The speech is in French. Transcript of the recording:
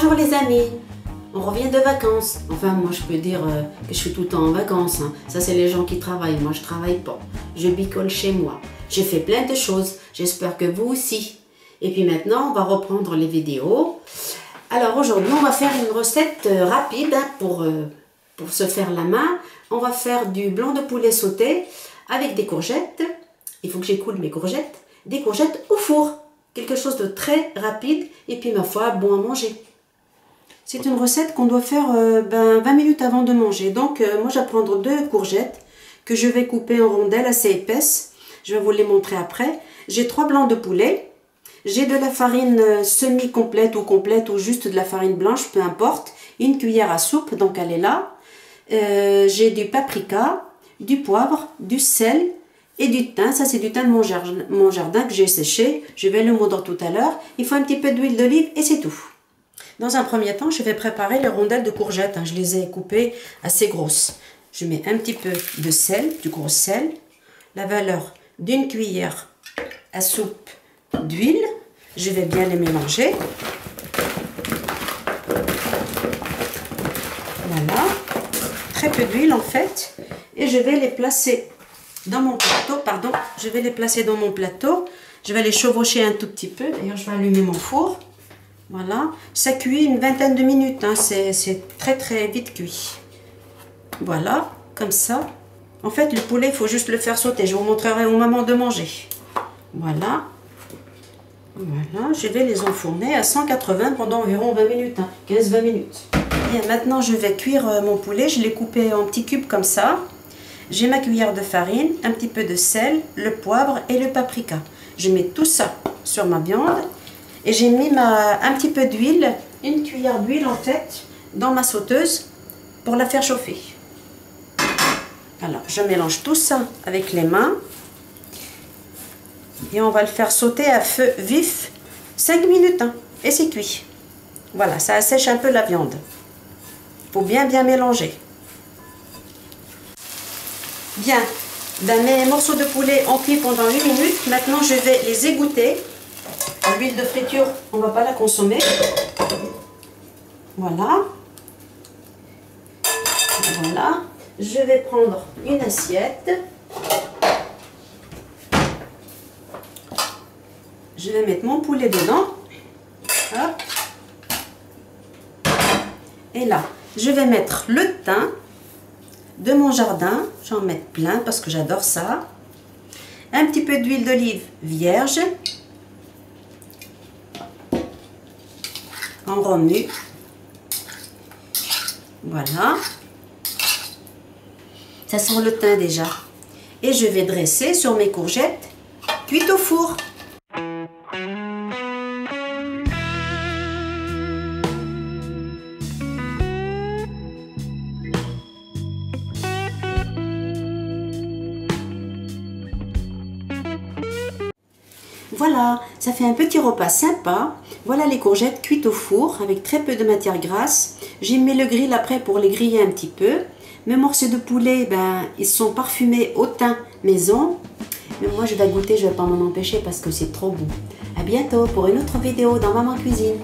Bonjour les amis, on revient de vacances. Enfin moi je peux dire que je suis tout le temps en vacances, hein. Ça c'est les gens qui travaillent, moi je travaille pas. Je bicole chez moi. J'ai fait plein de choses, j'espère que vous aussi. Et puis maintenant on va reprendre les vidéos. Alors aujourd'hui on va faire une recette rapide hein, pour se faire la main. On va faire du blanc de poulet sauté avec des courgettes. Il faut que j'écoule mes courgettes. Des courgettes au four. Quelque chose de très rapide et puis ma foi bon à manger. C'est une recette qu'on doit faire 20 minutes avant de manger. Donc moi je vais prendre 2 courgettes que je vais couper en rondelles assez épaisses. Je vais vous les montrer après. J'ai 3 blancs de poulet. J'ai de la farine semi-complète ou juste de la farine blanche, peu importe. Une cuillère à soupe, donc elle est là. J'ai du paprika, du poivre, du sel et du thym. Ça c'est du thym de mon jardin que j'ai séché. Je vais le moudre tout à l'heure. Il faut un petit peu d'huile d'olive et c'est tout. Dans un premier temps, je vais préparer les rondelles de courgettes. Je les ai coupées assez grosses. Je mets un petit peu de sel, du gros sel, la valeur d'une cuillère à soupe d'huile. Je vais bien les mélanger. Voilà. Très peu d'huile en fait. Et je vais les placer dans mon plateau. Pardon, je vais les placer dans mon plateau. Je vais les chevaucher un tout petit peu. D'ailleurs, je vais allumer mon four. Voilà, ça cuit une vingtaine de minutes, hein. C'est très vite cuit. Voilà, comme ça. En fait, le poulet, il faut juste le faire sauter. Je vous montrerai au moment de manger. Voilà. Voilà, je vais les enfourner à 180 pendant environ 20 minutes, hein. 15-20 minutes. Bien, maintenant, je vais cuire mon poulet. Je l'ai coupé en petits cubes comme ça. J'ai ma cuillère de farine, un petit peu de sel, le poivre et le paprika. Je mets tout ça sur ma viande. Et j'ai mis un petit peu d'huile, une cuillère d'huile en fait, dans ma sauteuse pour la faire chauffer. Alors, je mélange tout ça avec les mains. Et on va le faire sauter à feu vif 5 minutes. Hein, et c'est cuit. Voilà, ça assèche un peu la viande. Il faut bien mélanger. Bien, mes morceaux de poulet ont cuit pendant 8 minutes. Maintenant, je vais les égoutter. L'huile de friture, on ne va pas la consommer. Voilà. Voilà. Je vais prendre une assiette. Je vais mettre mon poulet dedans. Hop. Et là, je vais mettre le thym de mon jardin. J'en mets plein parce que j'adore ça. Un petit peu d'huile d'olive vierge. On remue. Voilà. Ça sent le thym déjà. Et je vais dresser sur mes courgettes cuites au four. Voilà, ça fait un petit repas sympa. Voilà les courgettes cuites au four avec très peu de matière grasse. J'ai mis le grill après pour les griller un petit peu. Mes morceaux de poulet, ils sont parfumés au thym maison. Mais moi je vais goûter, je ne vais pas m'en empêcher parce que c'est trop bon. À bientôt pour une autre vidéo dans Maman Cuisine.